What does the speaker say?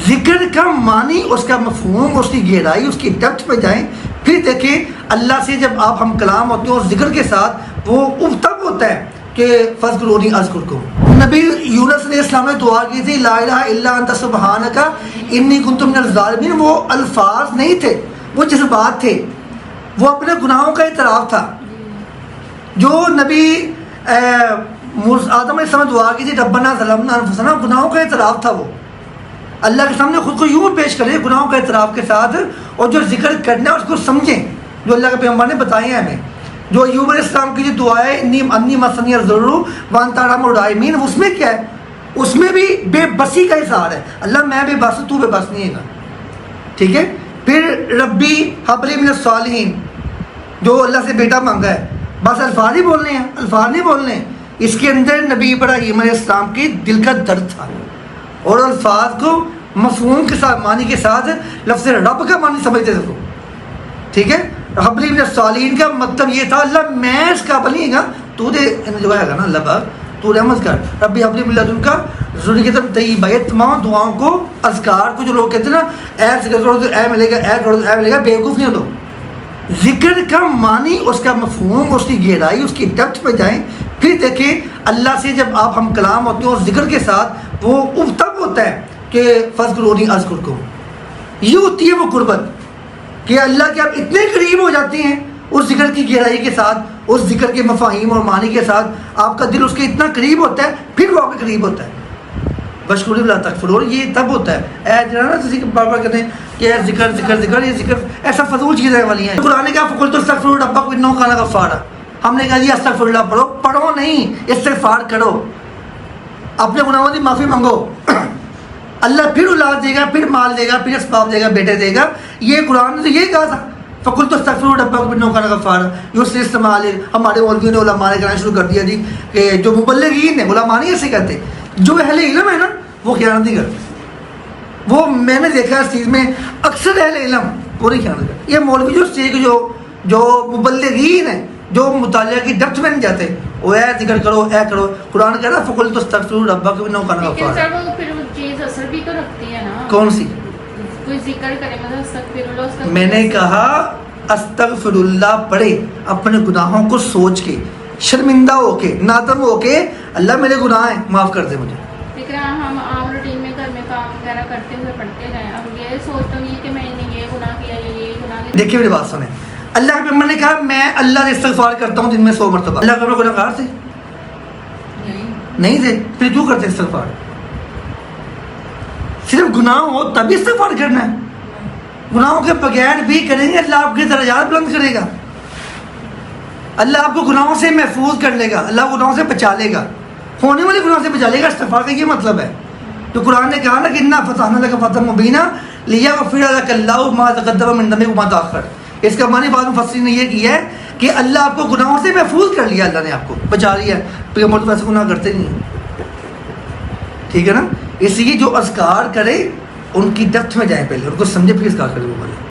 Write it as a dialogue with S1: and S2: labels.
S1: ذکر کا معنی، اس کا مفہوم، اس کی گہرائی، اس کی ڈیپتھ پہ جائیں، پھر دیکھیں اللہ سے جب آپ ہم کلام ہوتے ہیں اور ذکر کے ساتھ، وہ تب ہوتا ہے کہ فاذکرونی اذکرکم۔ نبی یونس علیہ السلام نے دعا کی تھی لا الہ الا انت سبحانک انی کنت من الظالمین۔ وہ الفاظ نہیں تھے، وہ جذبات تھے، وہ اپنے گناہوں کا اعتراف تھا۔ جو نبی آدم علیہ السلام نے دعا کی تھی ربنا ظلمنا انفسنا، گناہوں کا اعتراف تھا، وہ اللہ کے سامنے خود کو یوں پیش کریں گناہوں کے اعتراف کے ساتھ، اور جو ذکر کرنا ہے اس کو سمجھیں جو اللہ کے پیغمبر نے بتائی ہیں ہمیں۔ جو ایوب علیہ السلام کی جو دعا ہے انی مسنی الضر وانت ارحم الراحمین، اس میں کیا ہے؟ اس میں بھی بے بسی کا اظہار ہے، اللہ میں بے بس ہوں، تو بے بس نہیں ہے گا، ٹھیک ہے۔ پھر ربی حب لی من الصالحین، جو اللہ سے بیٹا مانگا ہے، بس الفاظ ہی بولنے ہیں، الفاظ نہیں بولنے ہیں۔ اس کے اندر نبی ابراہیم علیہ السلام کی دل کا درد تھا، اور الفاظ کو مفہوم کے ساتھ، معنی کے ساتھ، لفظ رب کا معنی سمجھتے تھے، ٹھیک ہے۔ حب لی من الصالحین کا مطلب یہ تھا اللہ میں اس قابل نہیں گا، تو دے جو ہے گا نا اللہ پاک، تو رحمت کر۔ ربی حب لی من لدنک ذریۃ طیبہ، یہ تمام دعاؤں کو، اذکار کو جو لوگ کہتے ہیں نا اے ذکر کرو تو اے ملے گا، اے کرو تو اے ملے گا، بیوقوف نہیں ہو لوگ۔ ذکر کا معنی، اس کا مفہوم، اس کی گہرائی، اس کی ڈیپتھ پہ جائیں، پھر دیکھیں اللہ سے جب آپ ہم کلام ہوتے ہیں اور ذکر کے ساتھ، وہ تب ہوتا ہے کہ فاذکرونی اذکرکم۔ یہ ہوتی ہے وہ قربت کہ اللہ کے آپ اتنے قریب ہو جاتے ہیں اس ذکر کی گہرائی کے ساتھ، اس ذکر کے مفاہیم اور معنی کے ساتھ، آپ کا دل اس کے اتنا قریب ہوتا ہے، پھر وہ آپ کے قریب ہوتا ہے۔ بشکر لا تکفرون، یہ تب ہوتا ہے۔ اے جناب کسی کے بار بار کہتے ہیں کہ ذکر ذکر ذکر، یہ ذکر ایسا فضول چیزیں والی ہیں۔ قرآن نے کہا فقلت استغفروا ربکم انہ کان غفارا، ہم نے کہا جی استغفر اللہ پڑھو، پڑھو نہیں، استغفار کرو، اپنے گناہوں کی معافی مانگو، اللہ پھر اولاد دے گا، پھر مال دے گا، پھر اسباب دے گا، بیٹے دے گا۔ یہ قرآن نے تو یہی کہا تھا فقلت استغفروا ربکم انہ کان غفارا۔ یرسل السماء علیکم، ہمارے مولویوں نے علماء نے کہنا شروع کر دیا جی کہ جو مبلغین ہیں، علماء نہیں ایسے کہتے، جو اہل علم ہے نا وہ خیانت نہیں کرتے۔ وہ میں نے دیکھا اس چیز میں اکثر اہل علم پوری خیانت کرتے۔ یہ مولوی جو سیکھ جو مبلغین ہیں، جو مطالعہ کی ڈیپتھ میں نہیں جاتے، وہ اے ذکر کرو، اے کرو، قرآن کہہ رہا ہے فقلت استغفروا ربکم انہ کان غفارا۔
S2: لیکن سر وہ پھر وہ چیز اثر بھی تو رکھتی ہے نا،
S1: کون سی؟
S2: کوئی ذکر کرے مطلب استغفر اللہ،
S1: میں نے کہا استغفر اللہ پڑھے اپنے گناہوں کو سوچ کے، شرمندہ ہو کے، نادم ہو کے، اللہ میرے گناہ ہیں معاف کر دے مجھے۔
S2: لیکن ہم عام روٹین میں گھر میں کام وغیرہ کرتے ہوئے پڑھتے جائیں، اب یہ سوچ تو نہیں کہ میں نے یہ گناہ کیا یا یہ گناہ کیا۔
S1: دیکھیے میری بات سنیں، اللہ کے پیغمبر نے کہا میں اللہ سے استغفار کرتا ہوں دن میں 100 مرتبہ۔ اللہ کے پیغمبر گناہ گار تھے؟ نہیں تھے، پھر کیوں کرتے استغفار؟ صرف گناہ ہو تبھی استغفار کرنا ہے؟ گناہوں کے بغیر بھی کریں گے اللہ آپ کی درجات بلند کرے گا، اللہ آپ کو گناہوں سے محفوظ کر لے گا، اللہ گناہوں سے بچا لے گا، ہونے والے گناہوں سے بچا لے گا۔ استغفار کا یہ مطلب ہے جو قرآن نے کہا نا کہ انا فتحنا لک فتحا مبینا لیغفر لک اللہ ما تقدم من ذنبک وما تأخر۔ اس کا معنی بعض مفسرین نے یہ کیا ہے کہ اللہ آپ کو گناہوں سے محفوظ کر لیا، اللہ نے آپ کو بچا لیا۔ پیغمبر تو ویسے گناہ کرتے نہیں ہیں، ٹھیک ہے نا۔ اس لیے جو اذکار کرے ان کی ڈیپتھ میں جائیں، پہلے ان کو سمجھے پھر اذکار کرے وہ بولے۔